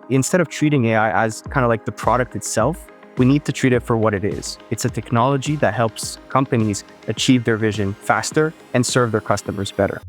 instead of treating AI as kind of like the product itself, we need to treat it for what it is. It's a technology that helps companies achieve their vision faster and serve their customers better.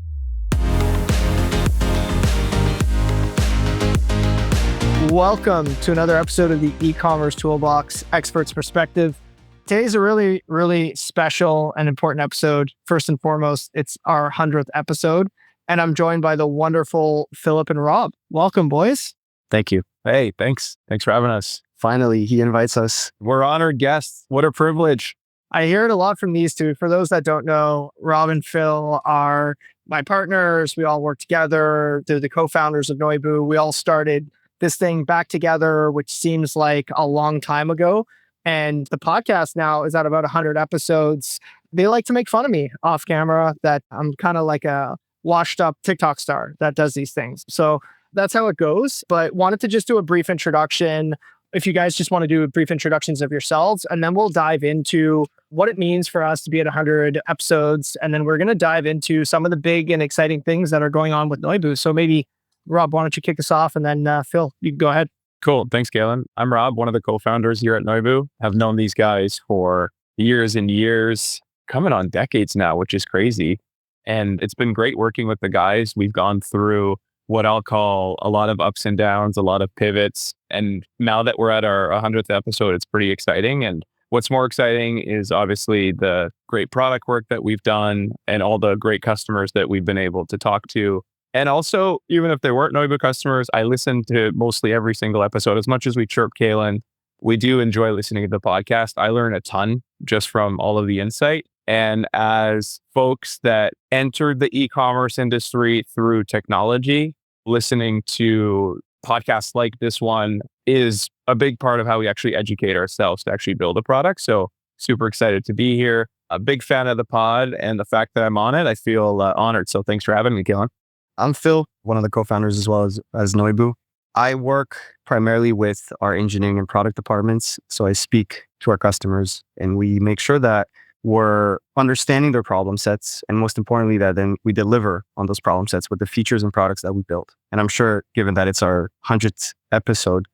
Welcome to another episode of the Ecommerce Toolbox Expert's Perspective. Today's a really, really special and important episode. First and foremost, it's our 100th episode, and I'm joined by the wonderful Filip and Rob. Welcome, boys. Thank you. Hey, thanks. Thanks for having us. Finally, he invites us. We're honored guests. What a privilege. I hear it a lot from these two. For those that don't know, Rob and Phil are my partners. We all work together. They're the co-founders of Noibu. We all started this thing back together, which seems like a long time ago. And the podcast now is at about 100 episodes. They like to make fun of me off camera that I'm kind of like a washed up TikTok star that does these things. So that's how it goes. But wanted to just do a brief introduction. If you guys just want to do brief introductions of yourselves, and then we'll dive into what it means for us to be at 100 episodes. And then we're going to dive into some of the big and exciting things that are going on with Noibu. So maybe Rob, why don't you kick us off? And then Phil, you can go ahead. Cool. Thanks, Kailin. I'm Rob, one of the co-founders here at Noibu. I've known these guys for years and years, coming on decades now, which is crazy. And it's been great working with the guys. We've gone through what I'll call a lot of ups and downs, a lot of pivots. And now that we're at our 100th episode, it's pretty exciting. And what's more exciting is obviously the great product work that we've done and all the great customers that we've been able to talk to. And also, even if they weren't Noibu customers, I listen to mostly every single episode. As much as we chirp Kailin, we do enjoy listening to the podcast. I learn a ton just from all of the insight. And as folks that entered the e-commerce industry through technology, listening to podcasts like this one is a big part of how we actually educate ourselves to actually build a product. So super excited to be here. A big fan of the pod, and the fact that I'm on it, I feel honored. So thanks for having me, Kailin. I'm Phil, one of the co-founders as well as Noibu. I work primarily with our engineering and product departments. So I speak to our customers and we make sure that we're understanding their problem sets. And most importantly, that then we deliver on those problem sets with the features and products that we built. And I'm sure, given that it's our 100th episode,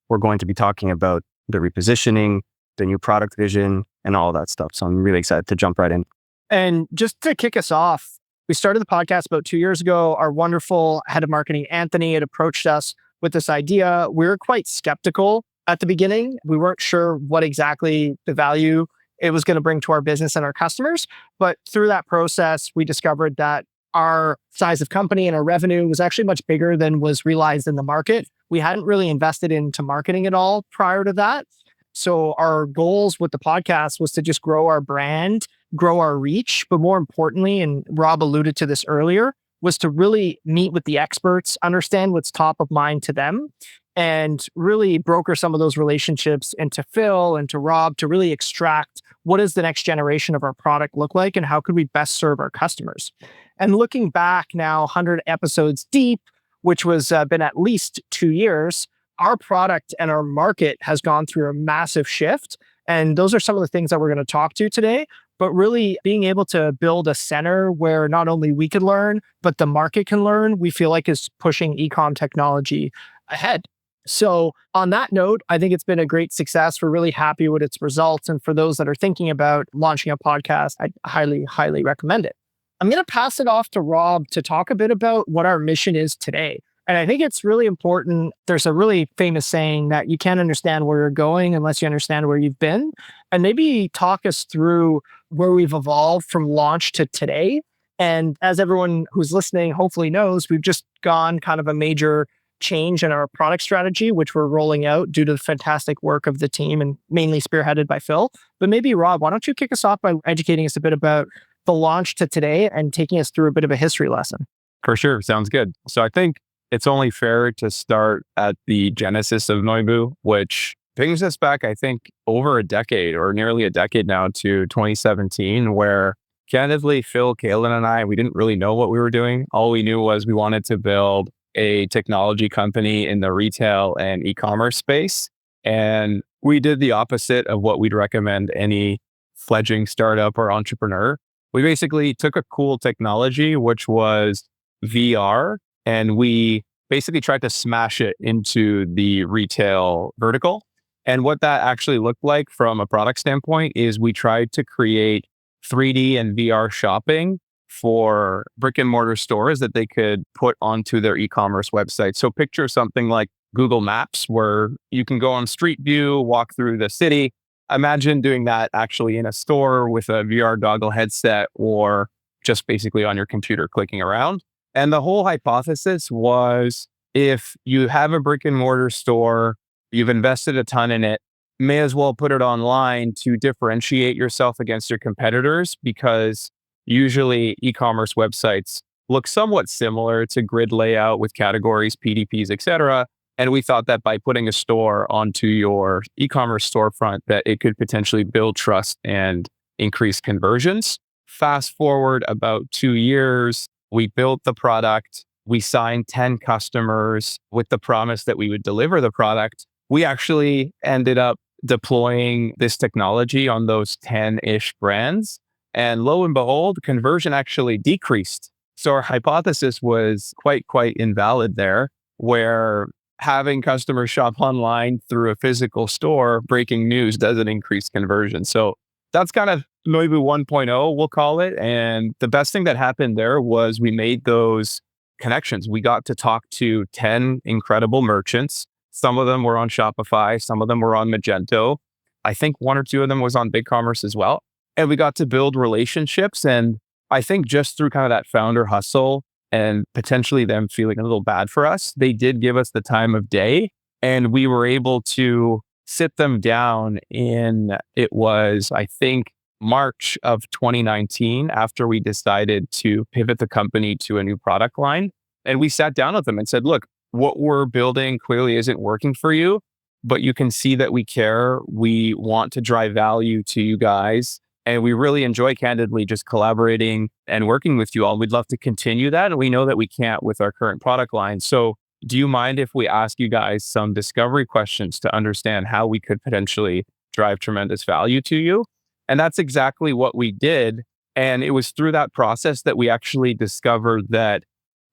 we're going to be talking about the repositioning, the new product vision, and all that stuff. So I'm really excited to jump right in. And just to kick us off, we started the podcast about 2 years ago. Our wonderful head of marketing, Anthony, had approached us with this idea. We were quite skeptical at the beginning. We weren't sure what exactly the value it was going to bring to our business and our customers. But through that process, we discovered that our size of company and our revenue was actually much bigger than was realized in the market. We hadn't really invested into marketing at all prior to that. So our goals with the podcast was to just grow our brand, grow our reach, but more importantly, and Rob alluded to this earlier, was to really meet with the experts, understand what's top of mind to them, and really broker some of those relationships into Phil and to Rob to really extract what does the next generation of our product look like and how could we best serve our customers. And looking back now, 100 episodes deep, which was been at least 2 years, our product and our market has gone through a massive shift. And those are some of the things that we're going to talk to today. But really being able to build a center where not only we can learn, but the market can learn, we feel like is pushing e-com technology ahead. So on that note, I think it's been a great success. We're really happy with its results. And for those that are thinking about launching a podcast, I highly, highly recommend it. I'm going to pass it off to Rob to talk a bit about what our mission is today. And I think it's really important. There's a really famous saying that you can't understand where you're going unless you understand where you've been. And maybe talk us through where we've evolved from launch to today. And as everyone who's listening hopefully knows, we've just gone kind of a major change in our product strategy, which we're rolling out due to the fantastic work of the team and mainly spearheaded by Phil. But maybe Rob, why don't you kick us off by educating us a bit about the launch to today and taking us through a bit of a history lesson? For sure. Sounds good. So I think it's only fair to start at the genesis of Noibu, which brings us back, I think, over a decade or nearly a decade now to 2017, where candidly, Phil, Kailin, and I, we didn't really know what we were doing. All we knew was we wanted to build a technology company in the retail and e-commerce space. And we did the opposite of what we'd recommend any fledgling startup or entrepreneur. We basically took a cool technology, which was VR, and we basically tried to smash it into the retail vertical. And what that actually looked like from a product standpoint is we tried to create 3D and VR shopping for brick and mortar stores that they could put onto their e-commerce website. So picture something like Google Maps, where you can go on Street View, walk through the city. Imagine doing that actually in a store with a VR goggle headset or just basically on your computer clicking around. And the whole hypothesis was, if you have a brick and mortar store, you've invested a ton in it, may as well put it online to differentiate yourself against your competitors, because usually e-commerce websites look somewhat similar to grid layout with categories, PDPs, etc. And we thought that by putting a store onto your e-commerce storefront, that it could potentially build trust and increase conversions. Fast forward about 2 years, we built the product. We signed 10 customers with the promise that we would deliver the product. We actually ended up deploying this technology on those 10-ish brands. And lo and behold, conversion actually decreased. So our hypothesis was quite invalid there, where having customers shop online through a physical store, breaking news, doesn't increase conversion. So that's kind of Noibu 1.0, we'll call it. And the best thing that happened there was we made those connections. We got to talk to 10 incredible merchants. Some of them were on Shopify, some of them were on Magento. I think 1 or 2 of them was on BigCommerce as well. And we got to build relationships. And I think just through kind of that founder hustle and potentially them feeling a little bad for us, they did give us the time of day. And we were able to sit them down in, it was, I think, March of 2019, after we decided to pivot the company to a new product line. And we sat down with them and said, look, what we're building clearly isn't working for you, but you can see that we care. We want to drive value to you guys. And we really enjoy, candidly, just collaborating and working with you all. We'd love to continue that. And we know that we can't with our current product line. So do you mind if we ask you guys some discovery questions to understand how we could potentially drive tremendous value to you? And that's exactly what we did. And it was through that process that we actually discovered that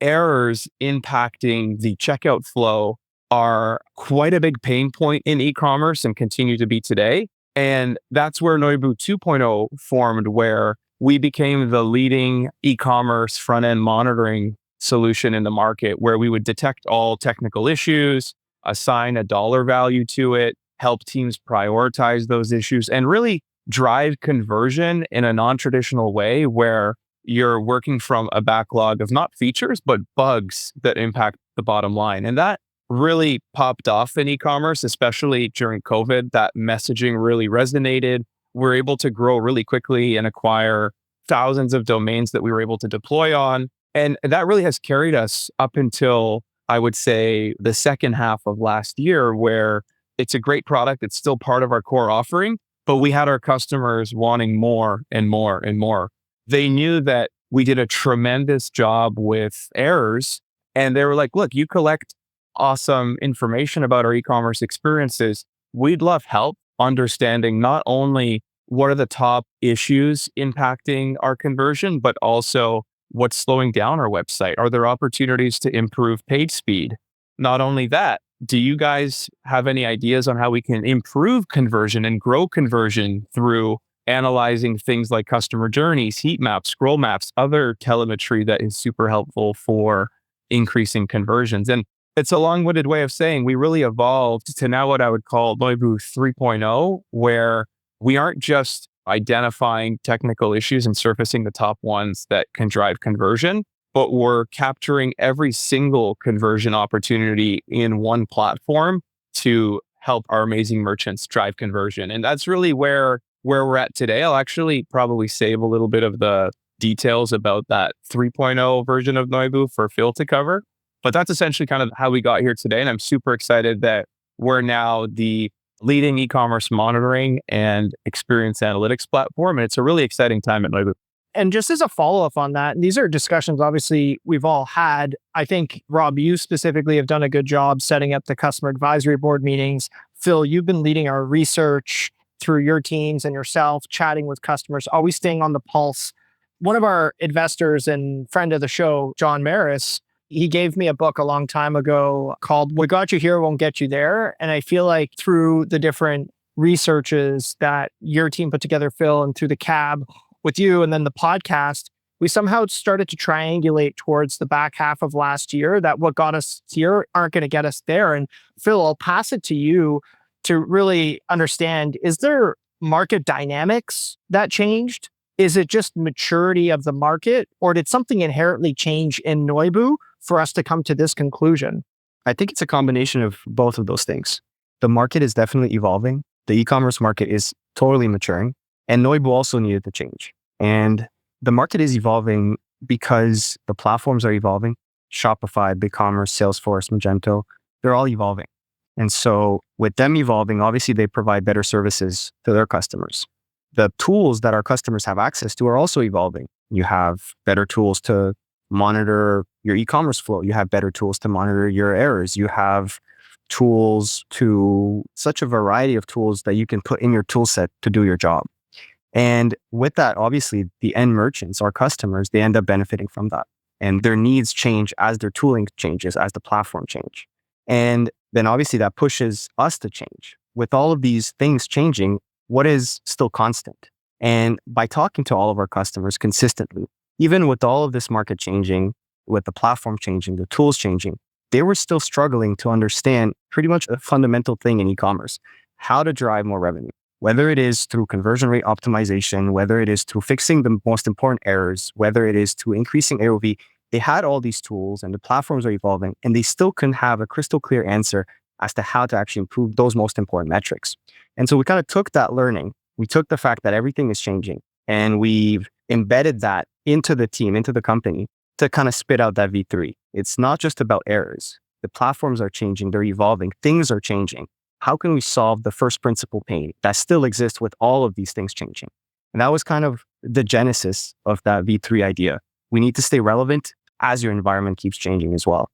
errors impacting the checkout flow are quite a big pain point in e-commerce and continue to be today. And that's where Noibu 2.0 formed, where we became the leading e-commerce front-end monitoring solution in the market, where we would detect all technical issues, assign a dollar value to it, help teams prioritize those issues, and really drive conversion in a non-traditional way, where you're working from a backlog of not features, but bugs that impact the bottom line. And that really popped off in e-commerce, especially during COVID. That messaging really resonated. We're able to grow really quickly and acquire thousands of domains that we were able to deploy on. And that really has carried us up until, I would say, the second half of last year, where it's a great product. It's still part of our core offering, but we had our customers wanting more and more and more. They knew that we did a tremendous job with errors, and they were like, look, you collect awesome information about our e-commerce experiences. We'd love help understanding not only what are the top issues impacting our conversion, but also what's slowing down our website. Are there opportunities to improve page speed? Not only that, do you guys have any ideas on how we can improve conversion and grow conversion through analyzing things like customer journeys, heat maps, scroll maps, other telemetry that is super helpful for increasing conversions? And it's a long-winded way of saying we really evolved to now what I would call Noibu 3.0, where we aren't just identifying technical issues and surfacing the top ones that can drive conversion, but we're capturing every single conversion opportunity in one platform to help our amazing merchants drive conversion. And that's really where we're at today. I'll actually probably save a little bit of the details about that 3.0 version of Noibu for Phil to cover. But that's essentially kind of how we got here today. And I'm super excited that we're now the leading e-commerce monitoring and experience analytics platform. And it's a really exciting time at Noibu. And just as a follow-up on that, and these are discussions obviously we've all had. I think, Rob, you specifically have done a good job setting up the customer advisory board meetings. Phil, you've been leading our research through your teams and yourself, chatting with customers, always staying on the pulse. One of our investors and friend of the show, John Maris, He gave me a book a long time ago called What Got You Here Won't Get You There. And I feel like through the different researches that your team put together, Phil, and through the cab with you and then the podcast, we somehow started to triangulate towards the back half of last year that what got us here aren't going to get us there. And Phil, I'll pass it to you to really understand, is there market dynamics that changed? Is it just maturity of the market, or did something inherently change in Noibu for us to come to this conclusion? I think it's a combination of both of those things. The market is definitely evolving. The e-commerce market is totally maturing, and Noibu also needed to change. And the market is evolving because the platforms are evolving. Shopify, BigCommerce, Salesforce, Magento, they're all evolving. And so with them evolving, obviously they provide better services to their customers. The tools that our customers have access to are also evolving. You have better tools to monitor your e-commerce flow. You have better tools to monitor your errors. You have tools to such a variety of tools that you can put in your tool set to do your job. And with that, obviously the end merchants, our customers, they end up benefiting from that. And their needs change as their tooling changes, as the platform change. And then obviously that pushes us to change. With all of these things changing, what is still constant? And by talking to all of our customers consistently, even with all of this market changing, with the platform changing, the tools changing, they were still struggling to understand pretty much a fundamental thing in e-commerce, how to drive more revenue, whether it is through conversion rate optimization, whether it is through fixing the most important errors, whether it is through increasing AOV. They had all these tools and the platforms are evolving, and they still couldn't have a crystal clear answer as to how to actually improve those most important metrics. And so we kind of took that learning, we took the fact that everything is changing, and we've embedded that into the team, into the company to kind of spit out that V3. It's not just about errors. The platforms are changing, they're evolving, things are changing. How can we solve the first principle pain that still exists with all of these things changing? And that was kind of the genesis of that V3 idea. We need to stay relevant as your environment keeps changing as well.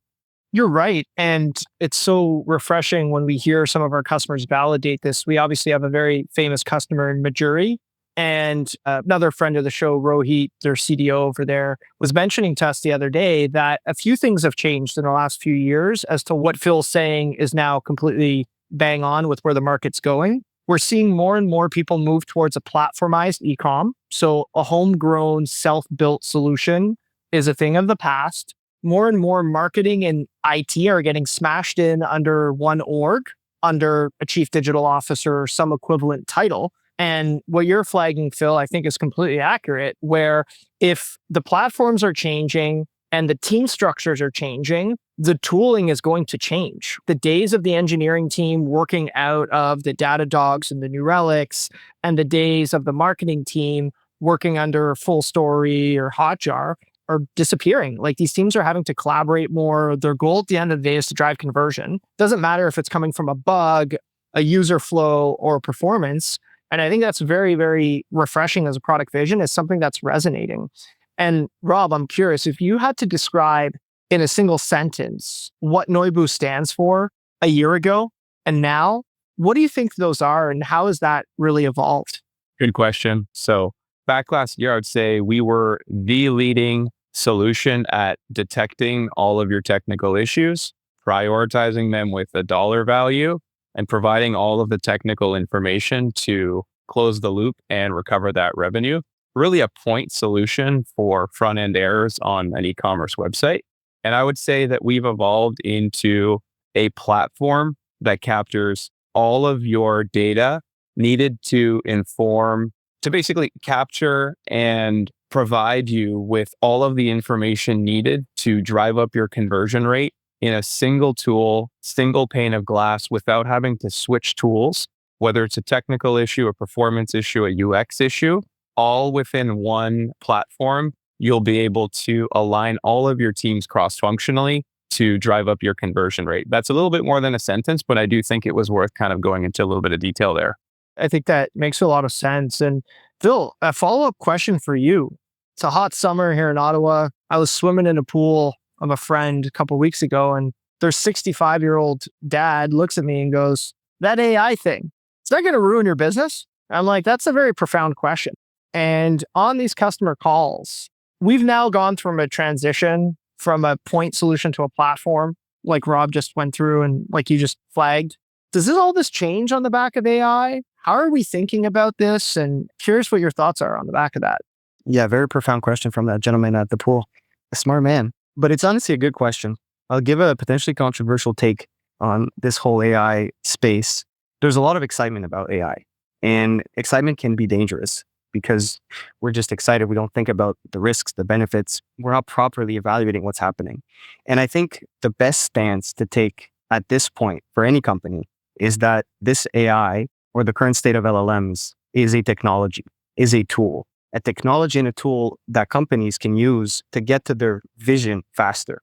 You're right. And it's so refreshing when we hear some of our customers validate this. We obviously have a very famous customer in Majuri. And another friend of the show, Rohit, their CDO over there, was mentioning to us the other day that a few things have changed in the last few years as to what Phil's saying is now completely bang on with where the market's going. We're seeing more and more people move towards a platformized e-com. So a homegrown, self-built solution is a thing of the past. More and more marketing and IT are getting smashed in under one org, under a chief digital officer or some equivalent title. And what you're flagging, Phil, I think is completely accurate, where if the platforms are changing and the team structures are changing, the tooling is going to change. The days of the engineering team working out of the Datadogs and the New Relics, and the days of the marketing team working under Full Story or Hotjar are disappearing. Like, these teams are having to collaborate more. Their goal at the end of the day is to drive conversion. Doesn't matter if it's coming from a bug, a user flow, or performance. And I think that's very, very refreshing as a product vision. It's something that's resonating. And Rob, I'm curious, if you had to describe in a single sentence what Noibu stands for a year ago and now, what do you think those are, and how has that really evolved? Good question. So back last year, I would say we were the leading solution at detecting all of your technical issues, prioritizing them with a dollar value, and providing all of the technical information to close the loop and recover that revenue. Really a point solution for front-end errors on an e-commerce website. And I would say that we've evolved into a platform that captures all of your data needed to inform, to basically capture and provide you with all of the information needed to drive up your conversion rate in a single tool, single pane of glass, without having to switch tools, whether it's a technical issue, a performance issue, a UX issue, all within one platform. You'll be able to align all of your teams cross-functionally to drive up your conversion rate. That's a little bit more than a sentence, but I do think it was worth kind of going into a little bit of detail there. I think that makes a lot of sense. And Phil, a follow-up question for you. It's a hot summer here in Ottawa. I was swimming in a pool of a friend a couple of weeks ago, and their 65-year-old dad looks at me and goes, "That AI thing, is that going to ruin your business?" I'm like, that's a very profound question. And on these customer calls, we've now gone from a transition from a point solution to a platform, like Rob just went through and like you just flagged. Does all this change on the back of AI? How are we thinking about this? And curious what your thoughts are on the back of that. Yeah, very profound question from that gentleman at the pool. A smart man. But it's honestly a good question. I'll give a potentially controversial take on this whole AI space. There's a lot of excitement about AI, and excitement can be dangerous because we're just excited. We don't think about the risks, the benefits. We're not properly evaluating what's happening. And I think the best stance to take at this point for any company is that this AI or the current state of LLMs is a technology, is a tool, a technology and a tool that companies can use to get to their vision faster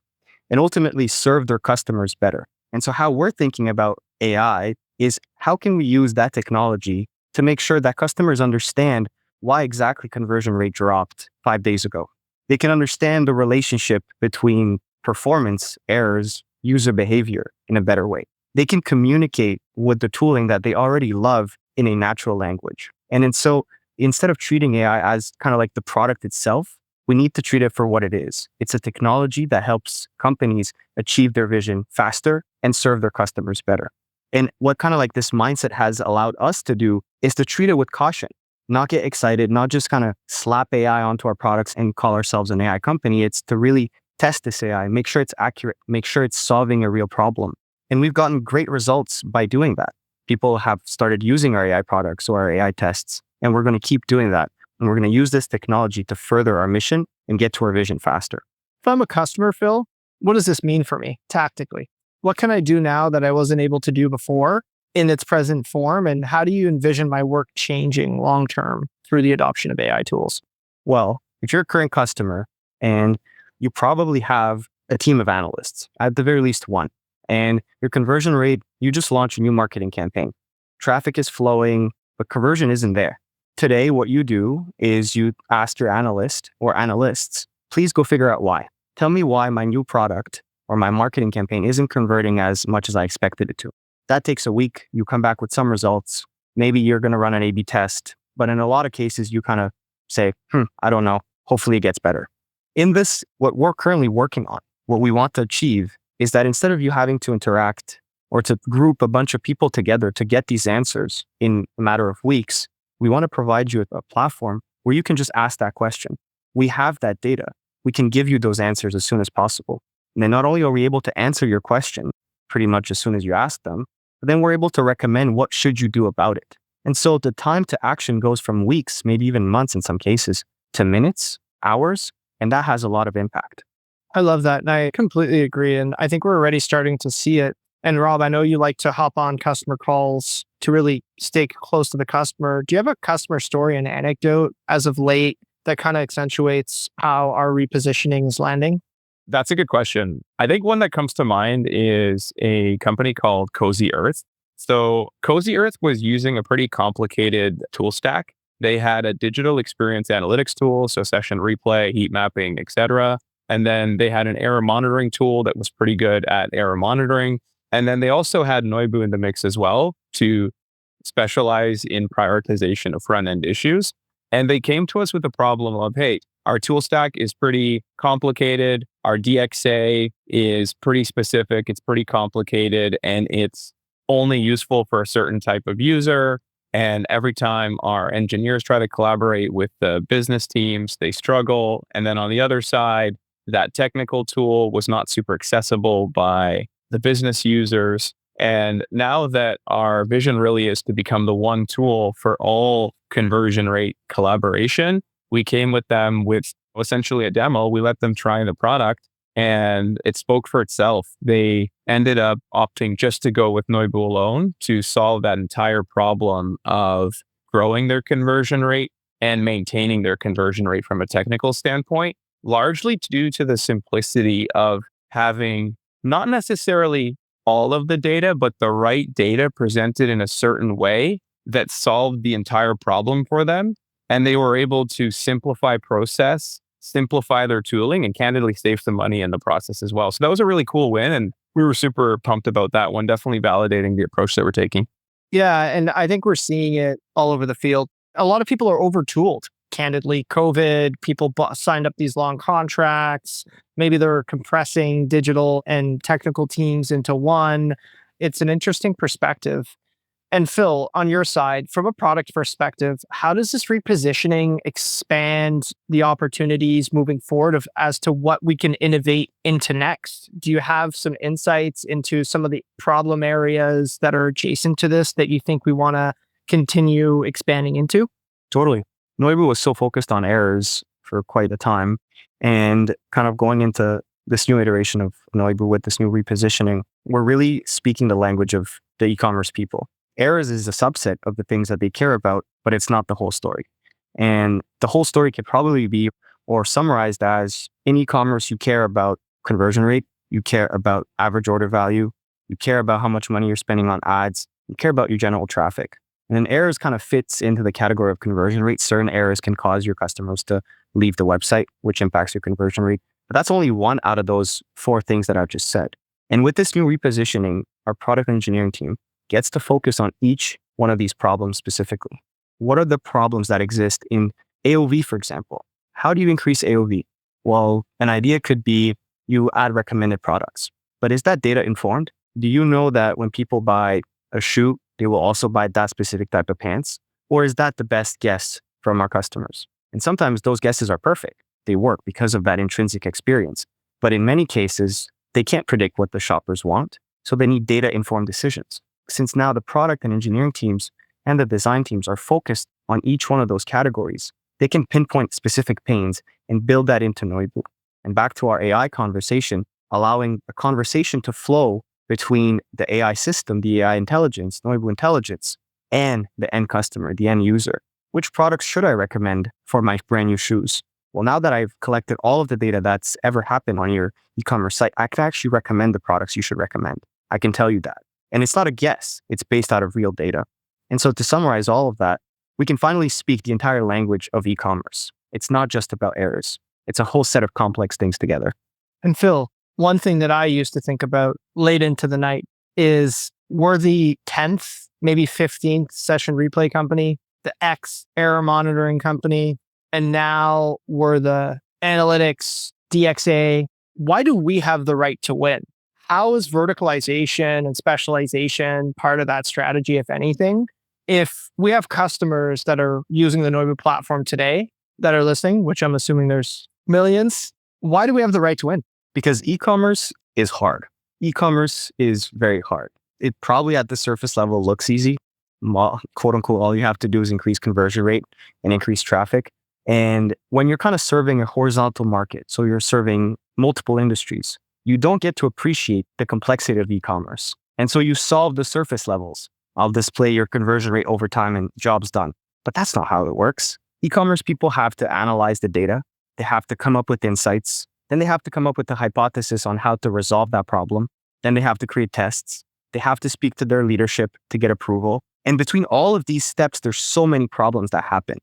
and ultimately serve their customers better. And so how we're thinking about AI is how can we use that technology to make sure that customers understand why exactly conversion rate dropped 5 days ago. They can understand the relationship between performance, errors, user behavior in a better way. They can communicate with the tooling that they already love in a natural language. And so instead of treating AI as kind of like the product itself, we need to treat it for what it is. It's a technology that helps companies achieve their vision faster and serve their customers better. And what kind of like this mindset has allowed us to do is to treat it with caution, not get excited, not just kind of slap AI onto our products and call ourselves an AI company. It's to really test this AI, make sure it's accurate, make sure it's solving a real problem. And we've gotten great results by doing that. People have started using our AI products or our AI tests, and we're going to keep doing that. And we're going to use this technology to further our mission and get to our vision faster. If I'm a customer, Phil, what does this mean for me tactically? What can I do now that I wasn't able to do before in its present form? And how do you envision my work changing long-term through the adoption of AI tools? Well, if you're a current customer and you probably have a team of analysts, at the very least one, and your conversion rate, you just launched a new marketing campaign. Traffic is flowing, but conversion isn't there. Today, what you do is you ask your analyst or analysts, please go figure out why. Tell me why my new product or my marketing campaign isn't converting as much as I expected it to. That takes a week. You come back with some results. Maybe you're going to run an A/B test. But in a lot of cases, you kind of say, I don't know. Hopefully it gets better. In this, what we're currently working on, what we want to achieve is that instead of you having to interact or to group a bunch of people together to get these answers in a matter of weeks, we want to provide you with a platform where you can just ask that question. We have that data. We can give you those answers as soon as possible. And then not only are we able to answer your question pretty much as soon as you ask them, but then we're able to recommend what should you do about it. And so the time to action goes from weeks, maybe even months in some cases, to minutes, hours, and that has a lot of impact. I love that. And I completely agree. And I think we're already starting to see it. And Rob, I know you like to hop on customer calls to really stay close to the customer. Do you have a customer story and anecdote as of late that kind of accentuates how our repositioning is landing? That's a good question. I think one that comes to mind is a company called Cozy Earth. So Cozy Earth was using a pretty complicated tool stack. They had a digital experience analytics tool, so session replay, heat mapping, etc. And then they had an error monitoring tool that was pretty good at error monitoring. And then they also had Noibu in the mix as well to specialize in prioritization of front-end issues. And they came to us with the problem of, hey, our tool stack is pretty complicated. Our DXA is pretty specific. It's pretty complicated, and it's only useful for a certain type of user. And every time our engineers try to collaborate with the business teams, they struggle. And then on the other side, that technical tool was not super accessible by the business users. And now that our vision really is to become the one tool for all conversion rate collaboration, we came with them with essentially a demo. We let them try the product and it spoke for itself. They ended up opting just to go with Noibu alone to solve that entire problem of growing their conversion rate and maintaining their conversion rate from a technical standpoint, largely due to the simplicity of having not necessarily all of the data, but the right data presented in a certain way that solved the entire problem for them. And they were able to simplify process, simplify their tooling, and candidly save some money in the process as well. So that was a really cool win. And we were super pumped about that one, definitely validating the approach that we're taking. Yeah. And I think we're seeing it all over the field. A lot of people are over-tooled candidly, COVID, people signed up these long contracts. Maybe they're compressing digital and technical teams into one. It's an interesting perspective. And Phil, on your side, from a product perspective, how does this repositioning expand the opportunities moving forward as to what we can innovate into next? Do you have some insights into some of the problem areas that are adjacent to this that you think we want to continue expanding into? Totally. Noibu was so focused on errors for quite a time, and kind of going into this new iteration of Noibu with this new repositioning, we're really speaking the language of the e-commerce people. Errors is a subset of the things that they care about, but it's not the whole story. And the whole story could probably be or summarized as, in e-commerce, you care about conversion rate, you care about average order value, you care about how much money you're spending on ads, you care about your general traffic. And then errors kind of fits into the category of conversion rate. Certain errors can cause your customers to leave the website, which impacts your conversion rate. But that's only one out of those four things that I've just said. And with this new repositioning, our product engineering team gets to focus on each one of these problems specifically. What are the problems that exist in AOV, for example? How do you increase AOV? Well, an idea could be you add recommended products, but is that data informed? Do you know that when people buy a shoe, they will also buy that specific type of pants? Or is that the best guess from our customers? And sometimes those guesses are perfect. They work because of that intrinsic experience. But in many cases, they can't predict what the shoppers want. So they need data-informed decisions. Since now the product and engineering teams and the design teams are focused on each one of those categories, they can pinpoint specific pains and build that into Noibu. And back to our AI conversation, allowing a conversation to flow between the AI system, the AI intelligence, Noibu intelligence, and the end customer, the end user. Which products should I recommend for my brand new shoes? Well, now that I've collected all of the data that's ever happened on your e-commerce site, I can actually recommend the products you should recommend. I can tell you that. And it's not a guess, it's based out of real data. And so to summarize all of that, we can finally speak the entire language of e-commerce. It's not just about errors. It's a whole set of complex things together. And Phil, one thing that I used to think about late into the night is we're the 10th, maybe 15th session replay company, the X error monitoring company, and now we're the analytics, DXA. Why do we have the right to win? How is verticalization and specialization part of that strategy, if anything? If we have customers that are using the Noibu platform today that are listening, which I'm assuming there's millions, why do we have the right to win? Because e-commerce is hard. E-commerce is very hard. It probably at the surface level looks easy. Quote unquote, all you have to do is increase conversion rate and increase traffic. And when you're kind of serving a horizontal market, so you're serving multiple industries, you don't get to appreciate the complexity of e-commerce. And so you solve the surface levels. I'll display your conversion rate over time and job's done. But that's not how it works. E-commerce people have to analyze the data. They have to come up with insights. Then they have to come up with a hypothesis on how to resolve that problem. Then they have to create tests. They have to speak to their leadership to get approval. And between all of these steps, there's so many problems that happen.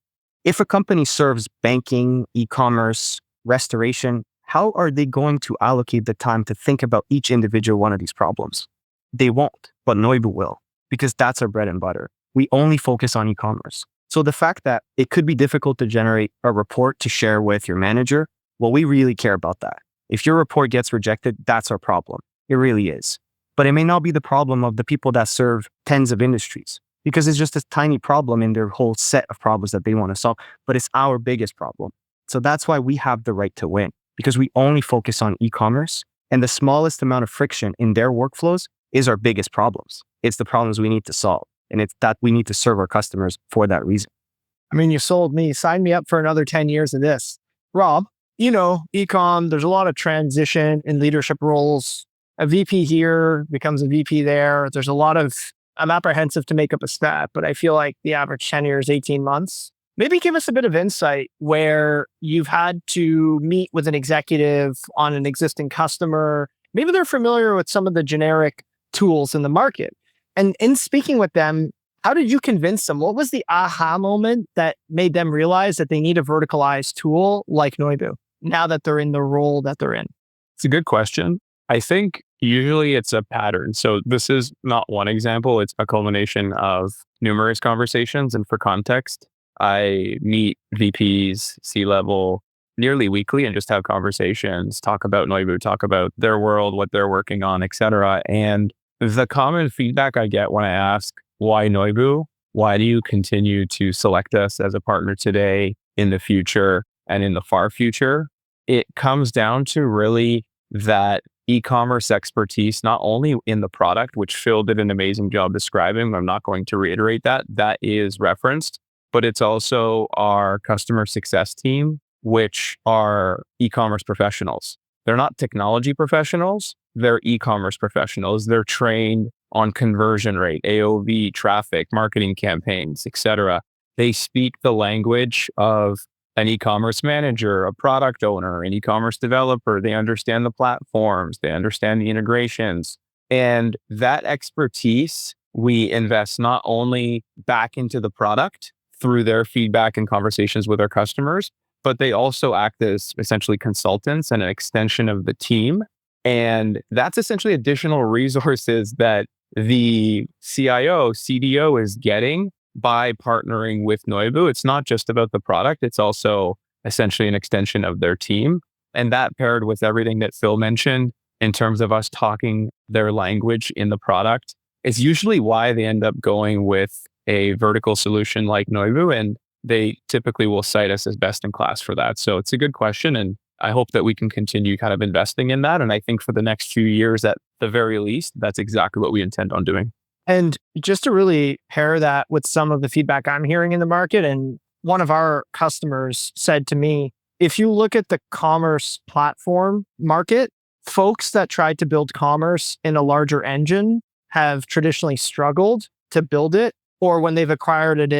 If a company serves banking, e-commerce, restoration, how are they going to allocate the time to think about each individual one of these problems? They won't, but Noibu will, because that's our bread and butter. We only focus on e-commerce. So the fact that it could be difficult to generate a report to share with your manager, well, we really care about that. If your report gets rejected, that's our problem. It really is. But it may not be the problem of the people that serve tens of industries, because it's just a tiny problem in their whole set of problems that they want to solve, but it's our biggest problem. So that's why we have the right to win, because we only focus on e-commerce, and the smallest amount of friction in their workflows is our biggest problems. It's the problems we need to solve, and it's that we need to serve our customers for that reason. I mean, you sold me. Sign me up for another 10 years of this. Rob, you know, e-com, there's a lot of transition in leadership roles. A VP here becomes a VP there. There's a lot of, I'm apprehensive to make up a stat, but I feel like the average tenure is 18 months. Maybe give us a bit of insight where you've had to meet with an executive on an existing customer. Maybe they're familiar with some of the generic tools in the market. And in speaking with them, how did you convince them? What was the aha moment that made them realize that they need a verticalized tool like Noibu now that they're in the role that they're in? It's a good question. I think usually it's a pattern. So this is not one example. It's a culmination of numerous conversations. And for context, I meet VPs, C-level nearly weekly and just have conversations, talk about Noibu, talk about their world, what they're working on, etc. And the common feedback I get when I ask, why Noibu? Why do you continue to select us as a partner today, in the future, and in the far future? It comes down to really that e-commerce expertise, not only in the product, which Phil did an amazing job describing. I'm not going to reiterate that. That is referenced, but it's also our customer success team, which are e-commerce professionals. They're not technology professionals. They're e-commerce professionals. They're trained on conversion rate, AOV, traffic, marketing campaigns, etc. They speak the language of an e-commerce manager, a product owner, an e-commerce developer. They understand the platforms. They understand the integrations. And that expertise, we invest not only back into the product through their feedback and conversations with our customers, but they also act as essentially consultants and an extension of the team. And that's essentially additional resources that the CIO, CDO is getting by partnering with Noibu. It's not just about the product, it's also essentially an extension of their team. And that paired with everything that Phil mentioned in terms of us talking their language in the product is usually why they end up going with a vertical solution like Noibu. And they typically will cite us as best in class for that. So it's a good question. And I hope that we can continue kind of investing in that. And I think for the next few years, at the very least, that's exactly what we intend on doing. And just to really pair that with some of the feedback I'm hearing in the market, and one of our customers said to me, if you look at the commerce platform market, folks that tried to build commerce in a larger engine have traditionally struggled to build it, or when they've acquired it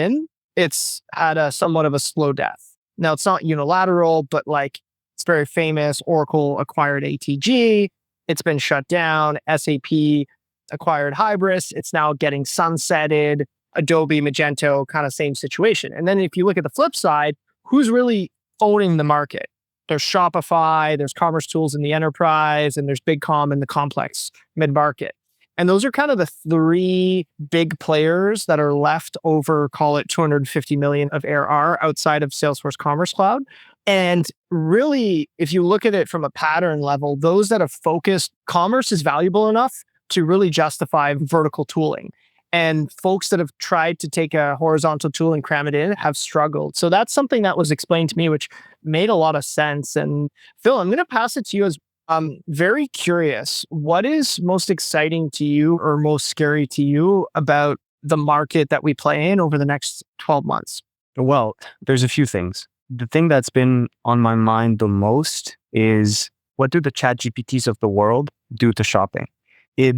it's had a somewhat of a slow death. Now, it's not unilateral, but like it's very famous. Oracle acquired ATG. It's been shut down. SAP acquired Hybris. It's now getting sunsetted. Adobe, Magento, kind of same situation. And then if you look at the flip side, who's really owning the market? There's Shopify, there's Commerce Tools in the enterprise, and there's BigCom in the complex mid-market. And those are kind of the three big players that are left over, call it 250 million of ARR outside of Salesforce Commerce Cloud. And really, if you look at it from a pattern level, those that have focused, commerce is valuable enough to really justify vertical tooling. And folks that have tried to take a horizontal tool and cram it in have struggled. So that's something that was explained to me, which made a lot of sense. And Phil, I'm going to pass it to you as I'm very curious. What is most exciting to you or most scary to you about the market that we play in over the next 12 months? Well, there's a few things. The thing that's been on my mind the most is, what do the chat GPTs of the world do to shopping?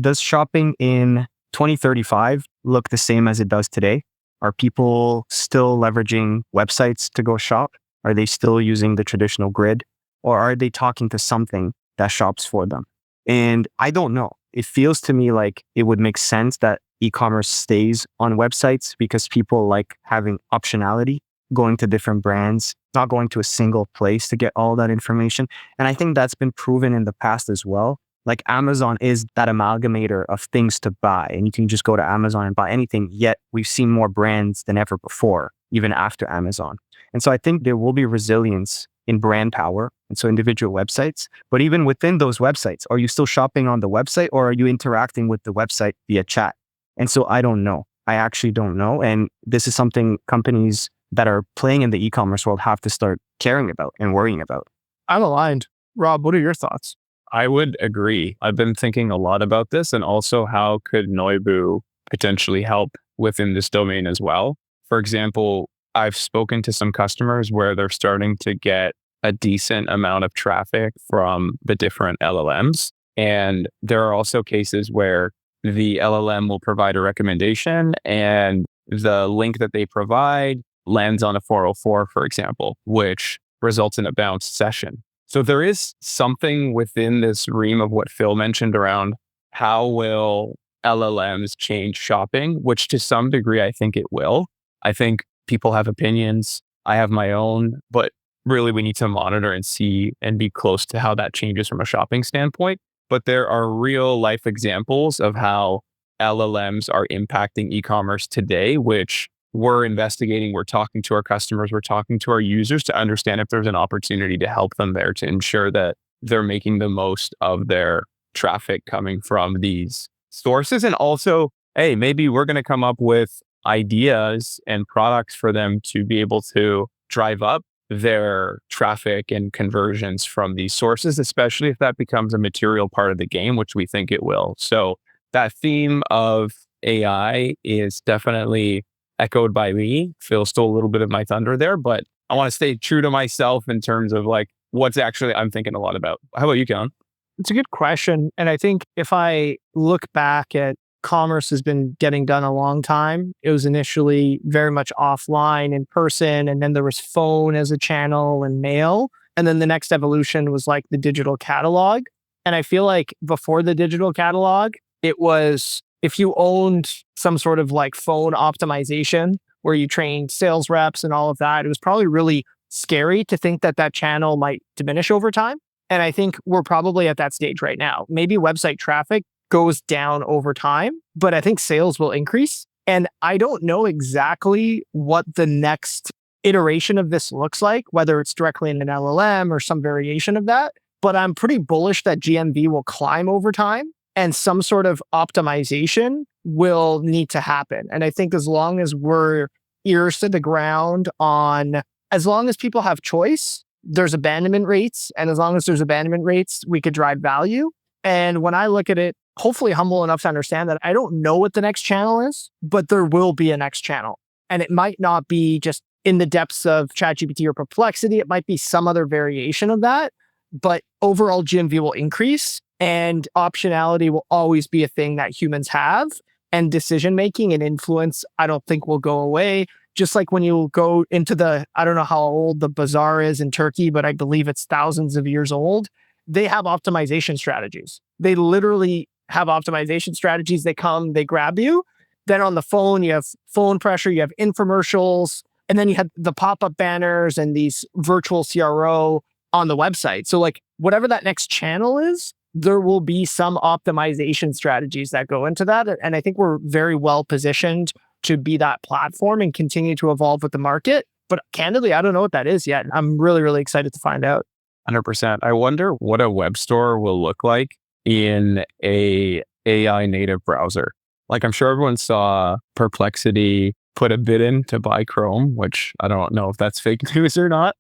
Does shopping in 2035 look the same as it does today? Are people still leveraging websites to go shop? Are they still using the traditional grid? Or are they talking to something that shops for them? And I don't know. It feels to me like it would make sense that e-commerce stays on websites because people like having optionality, going to different brands, not going to a single place to get all that information. And I think that's been proven in the past as well. Like Amazon is that amalgamator of things to buy, and you can just go to Amazon and buy anything, yet we've seen more brands than ever before, even after Amazon. And so I think there will be resilience in brand power, and so individual websites. But even within those websites, are you still shopping on the website, or are you interacting with the website via chat? And so I don't know. I actually don't know. And this is something companies that are playing in the e-commerce world have to start caring about and worrying about. I'm aligned. Rob, what are your thoughts? I would agree. I've been thinking a lot about this, and also how could Noibu potentially help within this domain as well. For example, I've spoken to some customers where they're starting to get a decent amount of traffic from the different LLMs. And there are also cases where the LLM will provide a recommendation and the link that they provide lands on a 404, for example, which results in a bounced session. So there is something within this realm of what Phil mentioned around how will LLMs change shopping, which to some degree, I think it will. I think people have opinions. I have my own, but really we need to monitor and see and be close to how that changes from a shopping standpoint. But there are real life examples of how LLMs are impacting e-commerce today, which we're investigating, we're talking to our customers, we're talking to our users to understand if there's an opportunity to help them there to ensure that they're making the most of their traffic coming from these sources. And also, hey, maybe we're going to come up with ideas and products for them to be able to drive up their traffic and conversions from these sources, especially if that becomes a material part of the game, which we think it will. So that theme of AI is definitely echoed by me. Phil stole a little bit of my thunder there, but I want to stay true to myself in terms of like what's actually I'm thinking a lot about. How about you, Kailin? It's a good question. And I think if I look back at commerce has been getting done a long time. It was initially very much offline, in person, and then there was phone as a channel and mail. And then the next evolution was like the digital catalog. And I feel like before the digital catalog, it was if you owned some sort of like phone optimization where you trained sales reps and all of that, it was probably really scary to think that that channel might diminish over time. And I think we're probably at that stage right now. Maybe website traffic goes down over time, but I think sales will increase. And I don't know exactly what the next iteration of this looks like, whether it's directly in an LLM or some variation of that. But I'm pretty bullish that GMV will climb over time and some sort of optimization will need to happen. And I think as long as we're ears to the ground on, as long as people have choice, there's abandonment rates. And as long as there's abandonment rates, we could drive value. And when I look at it, hopefully humble enough to understand that I don't know what the next channel is, but there will be a next channel. And it might not be just in the depths of ChatGPT or Perplexity. It might be some other variation of that, but overall GMV will increase and optionality will always be a thing that humans have. And decision-making and influence, I don't think will go away. Just like when you go into I don't know how old the bazaar is in Turkey, but I believe it's thousands of years old. They have optimization strategies. They literally have optimization strategies. They come, they grab you. Then on the phone, you have phone pressure, you have infomercials, and then you have the pop-up banners and these virtual CRO on the website. So like whatever that next channel is, there will be some optimization strategies that go into that. And I think we're very well positioned to be that platform and continue to evolve with the market. But candidly, I don't know what that is yet. I'm really, really excited to find out. 100%. I wonder what a web store will look like in a AI native browser. Like I'm sure everyone saw Perplexity put a bid in to buy Chrome, which I don't know if that's fake news or not,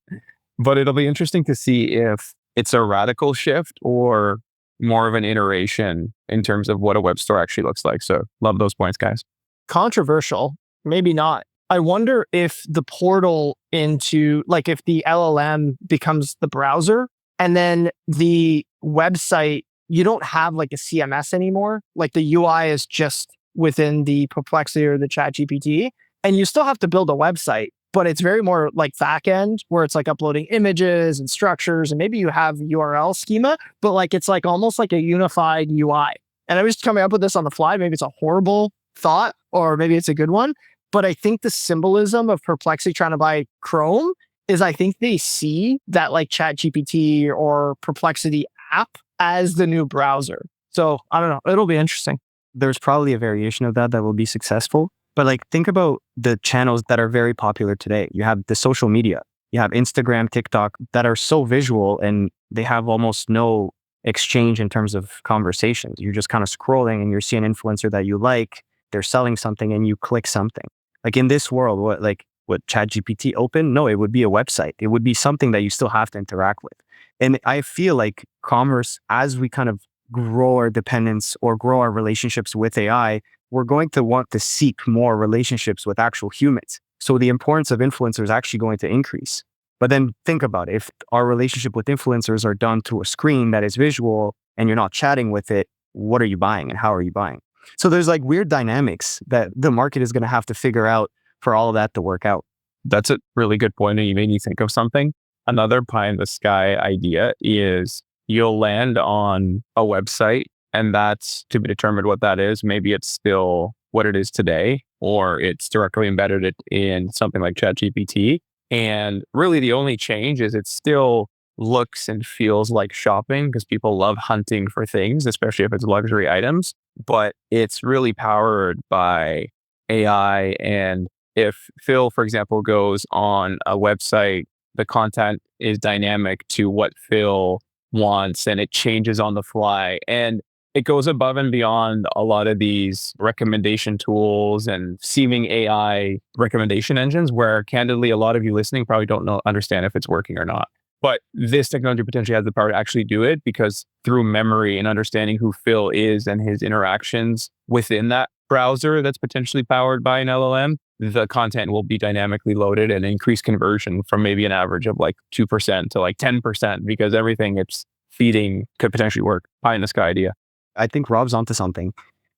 but it'll be interesting to see if it's a radical shift or more of an iteration in terms of what a web store actually looks like. So love those points, guys. Controversial, maybe not. I wonder if the portal into, like if the LLM becomes the browser and then the website, you don't have like a CMS anymore. Like the UI is just within the Perplexity or the ChatGPT, and you still have to build a website, but it's very more like back end where it's like uploading images and structures, and maybe you have URL schema, but like it's like almost like a unified UI. And I was just coming up with this on the fly. Maybe it's a horrible thought, or maybe it's a good one. But I think the symbolism of Perplexity trying to buy Chrome is I think they see that like ChatGPT or Perplexity app as the new browser. So I don't know. It'll be interesting. There's probably a variation of that will be successful. But like think about the channels that are very popular today. You have the social media. You have Instagram, TikTok that are so visual and they have almost no exchange in terms of conversations. You're just kind of scrolling and you're seeing an influencer that you like. They're selling something and you click something. Like in this world, what ChatGPT open? No, it would be a website. It would be something that you still have to interact with. And I feel like commerce, as we kind of grow our dependence or grow our relationships with AI, we're going to want to seek more relationships with actual humans. So the importance of influencers is actually going to increase. But then think about it. If our relationship with influencers are done through a screen that is visual and you're not chatting with it, what are you buying and how are you buying? So there's like weird dynamics that the market is going to have to figure out for all of that to work out. That's a really good point. And you made me think of something. Another pie in the sky idea is you'll land on a website and that's to be determined what that is. Maybe it's still what it is today, or it's directly embedded in something like ChatGPT. And really the only change is it still looks and feels like shopping because people love hunting for things, especially if it's luxury items, but it's really powered by AI and If Phil, for example, goes on a website, the content is dynamic to what Phil wants and it changes on the fly. And it goes above and beyond a lot of these recommendation tools and seeming AI recommendation engines where candidly, a lot of you listening probably don't understand if it's working or not. But this technology potentially has the power to actually do it because through memory and understanding who Phil is and his interactions within that browser that's potentially powered by an LLM, the content will be dynamically loaded and increase conversion from maybe an average of like 2% to like 10% because everything it's feeding could potentially work. Pie in the sky idea. I think Rob's onto something.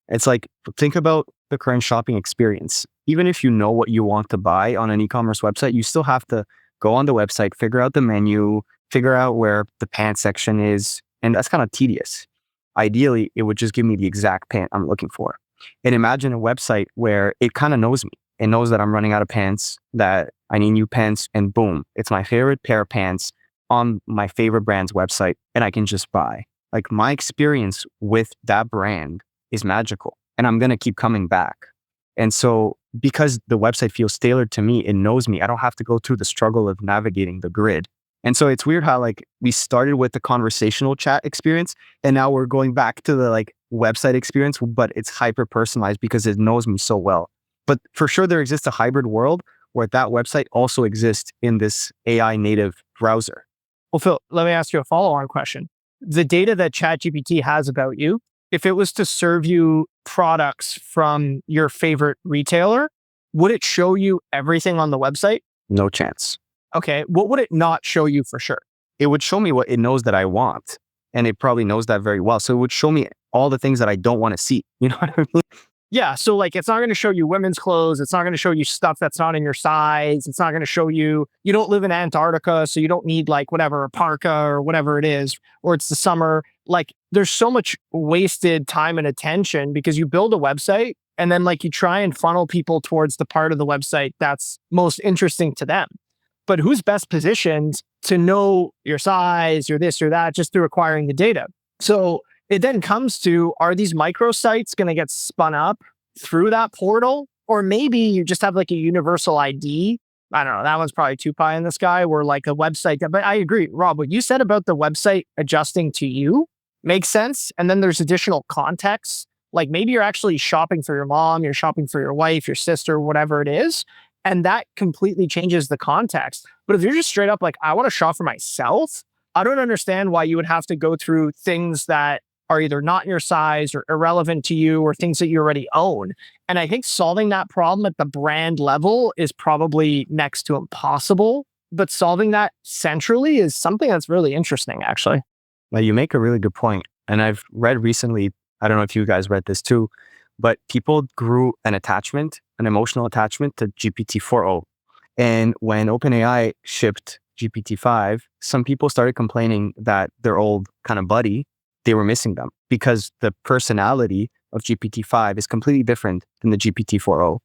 It's like, think about the current shopping experience. Even if you know what you want to buy on an e-commerce website, you still have to go on the website, figure out the menu, figure out where the pant section is. And that's kind of tedious. Ideally, it would just give me the exact pant I'm looking for. And imagine a website where it kind of knows me. It knows that I'm running out of pants, that I need new pants, and boom, it's my favorite pair of pants on my favorite brand's website, and I can just buy. Like my experience with that brand is magical, and I'm going to keep coming back. And so because the website feels tailored to me, it knows me. I don't have to go through the struggle of navigating the grid. And so it's weird how like we started with the conversational chat experience and now we're going back to the like website experience, but it's hyper personalized because it knows me so well. But for sure, there exists a hybrid world where that website also exists in this AI native browser. Well, Phil, let me ask you a follow-on question. The data that ChatGPT has about you, if it was to serve you products from your favorite retailer, would it show you everything on the website? No chance. Okay. What would it not show you for sure? It would show me what it knows that I want. And it probably knows that very well. So it would show me all the things that I don't want to see. You know what I mean? Yeah. So like, it's not going to show you women's clothes. It's not going to show you stuff that's not in your size. It's not going to show you, you don't live in Antarctica, so you don't need like whatever, a parka or whatever it is, or it's the summer. Like there's so much wasted time and attention because you build a website and then like you try and funnel people towards the part of the website that's most interesting to them. But who's best positioned to know your size, your this or that, just through acquiring the data? So it then comes to, are these microsites going to get spun up through that portal? Or maybe you just have like a universal ID. I don't know. That one's probably too pie in the sky where like a website. But I agree, Rob, what you said about the website adjusting to you makes sense. And then there's additional context. Like maybe you're actually shopping for your mom, you're shopping for your wife, your sister, whatever it is. And that completely changes the context. But if you're just straight up like, I want to shop for myself, I don't understand why you would have to go through things that are either not your size or irrelevant to you or things that you already own. And I think solving that problem at the brand level is probably next to impossible. But solving that centrally is something that's really interesting, actually. Well, you make a really good point. And I've read recently, I don't know if you guys read this too, but people grew an emotional attachment to GPT-4o. And when OpenAI shipped GPT-5, some people started complaining that their old kind of buddy, they were missing them because the personality of GPT-5 is completely different than the GPT-4o.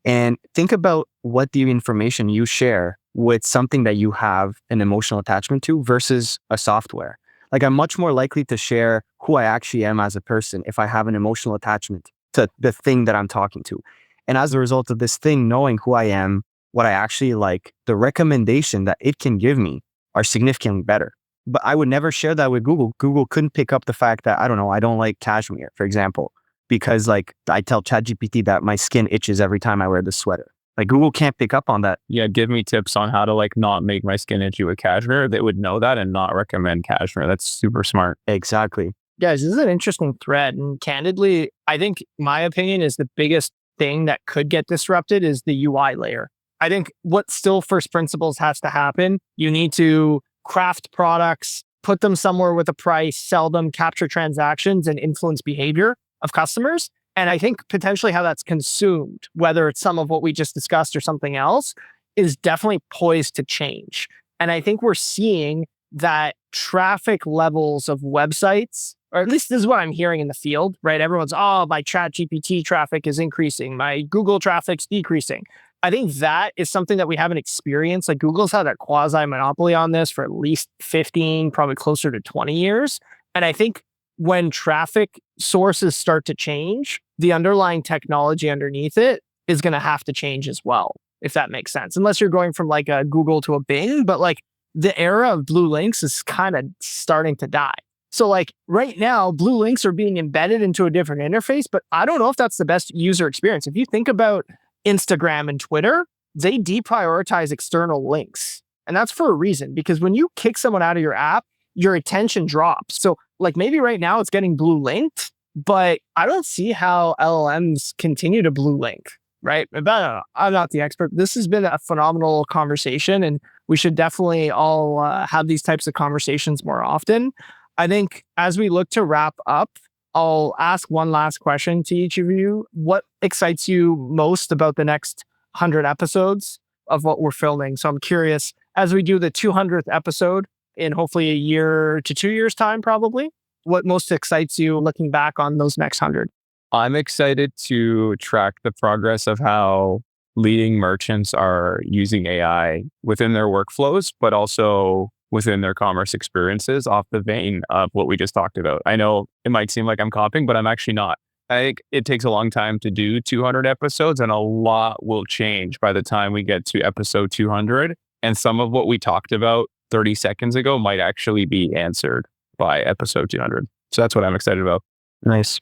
And think about what the information you share with something that you have an emotional attachment to versus a software. Like I'm much more likely to share who I actually am as a person if I have an emotional attachment to the thing that I'm talking to. And as a result of this thing, knowing who I am, what I actually like, the recommendation that it can give me are significantly better. But I would never share that with Google. Google couldn't pick up the fact that, I don't know, I don't like cashmere, for example, because like I tell ChatGPT that my skin itches every time I wear this sweater. Like Google can't pick up on that. Yeah, give me tips on how to like not make my skin itchy with cashmere. They would know that and not recommend cashmere. That's super smart. Exactly. Guys, this is an interesting thread. And candidly, I think my opinion is the biggest thing that could get disrupted is the UI layer. I think what still first principles has to happen, you need to craft products, put them somewhere with a price, sell them, capture transactions, and influence behavior of customers. And I think potentially how that's consumed, whether it's some of what we just discussed or something else, is definitely poised to change. And I think we're seeing that traffic levels of websites, or at least this is what I'm hearing in the field, right? Everyone's, oh, my ChatGPT traffic is increasing, my Google traffic's decreasing. I think that is something that we haven't experienced. Like Google's had a quasi monopoly on this for at least 15, probably closer to 20 years. And I think when traffic sources start to change, the underlying technology underneath it is going to have to change as well, if that makes sense. Unless you're going from like a Google to a Bing, but like the era of blue links is kind of starting to die. So like right now, blue links are being embedded into a different interface, but I don't know if that's the best user experience. If you think about Instagram and Twitter, they deprioritize external links. And that's for a reason, because when you kick someone out of your app, your attention drops. So like maybe right now it's getting blue linked, but I don't see how LLMs continue to blue link, right? But I'm not the expert. This has been a phenomenal conversation, and we should definitely all have these types of conversations more often. I think as we look to wrap up, I'll ask one last question to each of you. What excites you most about the next 100 episodes of what we're filming? So I'm curious, as we do the 200th episode in hopefully a year to 2 years time, probably, what most excites you looking back on those next 100? I'm excited to track the progress of how leading merchants are using AI within their workflows, but also within their commerce experiences off the vein of what we just talked about. I know it might seem like I'm copying, but I'm actually not. I think it takes a long time to do 200 episodes, and a lot will change by the time we get to episode 200. And some of what we talked about 30 seconds ago might actually be answered by episode 200. So that's what I'm excited about. Nice.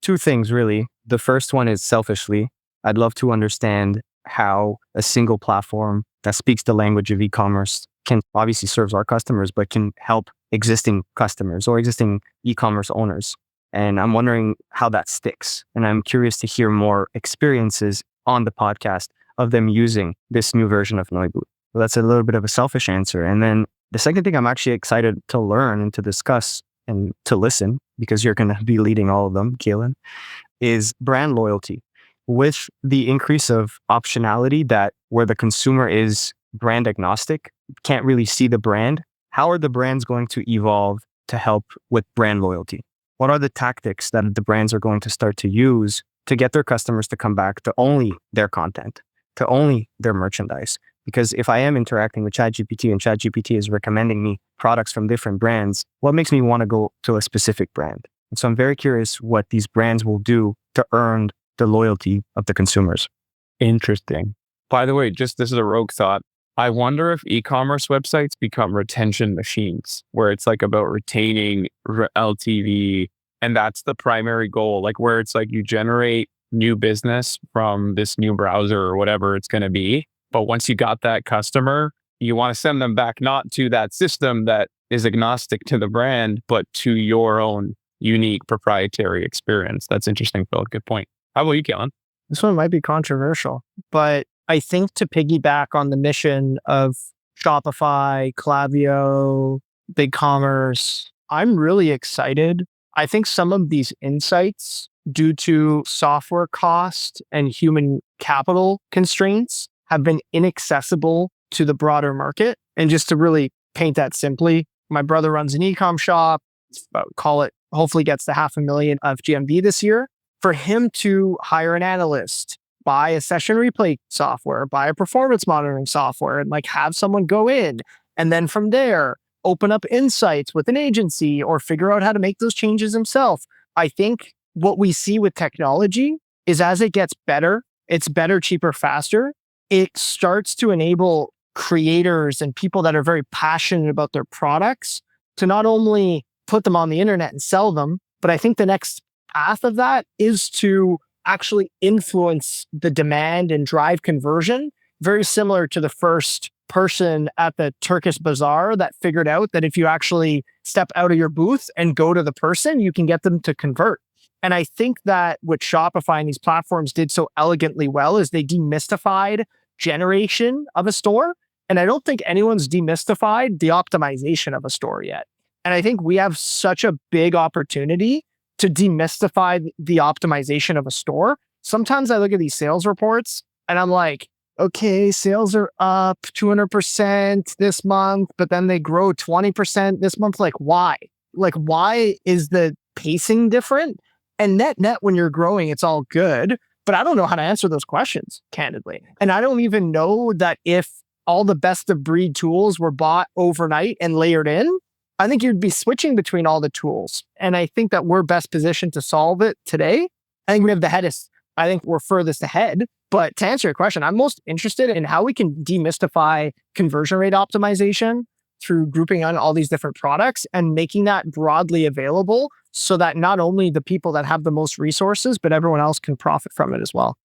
Two things, really. The first one is selfishly, I'd love to understand how a single platform that speaks the language of e-commerce can obviously serves our customers, but can help existing customers or existing e-commerce owners. And I'm wondering how that sticks. And I'm curious to hear more experiences on the podcast of them using this new version of Noibu. So that's a little bit of a selfish answer. And then the second thing I'm actually excited to learn and to discuss and to listen, because you're going to be leading all of them, Kailin, is brand loyalty. With the increase of optionality that where the consumer is brand agnostic, can't really see the brand, how are the brands going to evolve to help with brand loyalty? What are the tactics that the brands are going to start to use to get their customers to come back to only their content, to only their merchandise? Because if I am interacting with ChatGPT and ChatGPT is recommending me products from different brands, what makes me want to go to a specific brand? And so I'm very curious what these brands will do to earn the loyalty of the consumers. Interesting. By the way, just this is a rogue thought. I wonder if e-commerce websites become retention machines, where it's like about retaining LTV, and that's the primary goal, like where it's like you generate new business from this new browser or whatever it's going to be. But once you got that customer, you want to send them back not to that system that is agnostic to the brand, but to your own unique proprietary experience. That's interesting, Phil. Good point. How about you, Kailin? This one might be controversial, but I think to piggyback on the mission of Shopify, Klaviyo, BigCommerce, I'm really excited. I think some of these insights, due to software cost and human capital constraints, have been inaccessible to the broader market. And just to really paint that simply, my brother runs an e-com shop. It's about, call it, hopefully gets to 500,000 of GMV this year. For him to hire an analyst, buy a session replay software, buy a performance monitoring software, and like have someone go in, and then from there, open up insights with an agency or figure out how to make those changes himself. I think what we see with technology is as it gets better, it's better, cheaper, faster. It starts to enable creators and people that are very passionate about their products to not only put them on the internet and sell them, but I think the next path of that is to actually influence the demand and drive conversion, very similar to the first person at the Turkish bazaar that figured out that if you actually step out of your booth and go to the person, you can get them to convert. And I think that what Shopify and these platforms did so elegantly well is they demystified generation of a store. And I don't think anyone's demystified the optimization of a store yet. And I think we have such a big opportunity to demystify the optimization of a store. Sometimes I look at these sales reports and I'm like, okay, sales are up 200% this month, but then they grow 20% this month. Like, why? Like, why is the pacing different? And net, when you're growing, it's all good. But I don't know how to answer those questions, candidly. And I don't even know that if all the best of breed tools were bought overnight and layered in, I think you'd be switching between all the tools. And I think that we're best positioned to solve it today. I think we have the headest. I think we're furthest ahead But to answer your question, I'm most interested in how we can demystify conversion rate optimization through grouping on all these different products and making that broadly available so that not only the people that have the most resources, but everyone else can profit from it as well.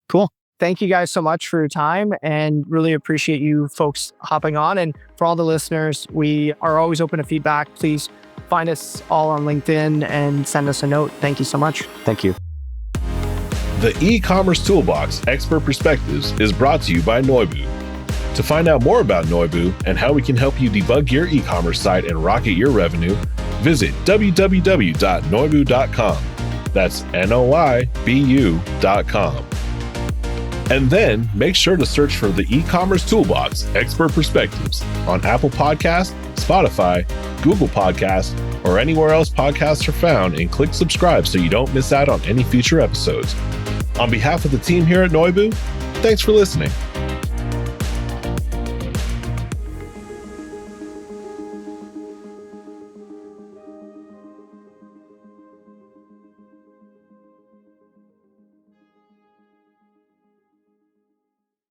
Cool. Thank you guys so much for your time and really appreciate you folks hopping on. And for all the listeners, we are always open to feedback. Please find us all on LinkedIn and send us a note. Thank you so much. Thank you. The E-Commerce Toolbox Expert Perspectives is brought to you by Noibu. To find out more about Noibu and how we can help you debug your e-commerce site and rocket your revenue, visit www.noibu.com. That's Noibu.com. And then make sure to search for the E-Commerce Toolbox Expert Perspectives on Apple Podcasts, Spotify, Google Podcasts, or anywhere else podcasts are found, and click subscribe so you don't miss out on any future episodes. On behalf of the team here at Noibu, thanks for listening.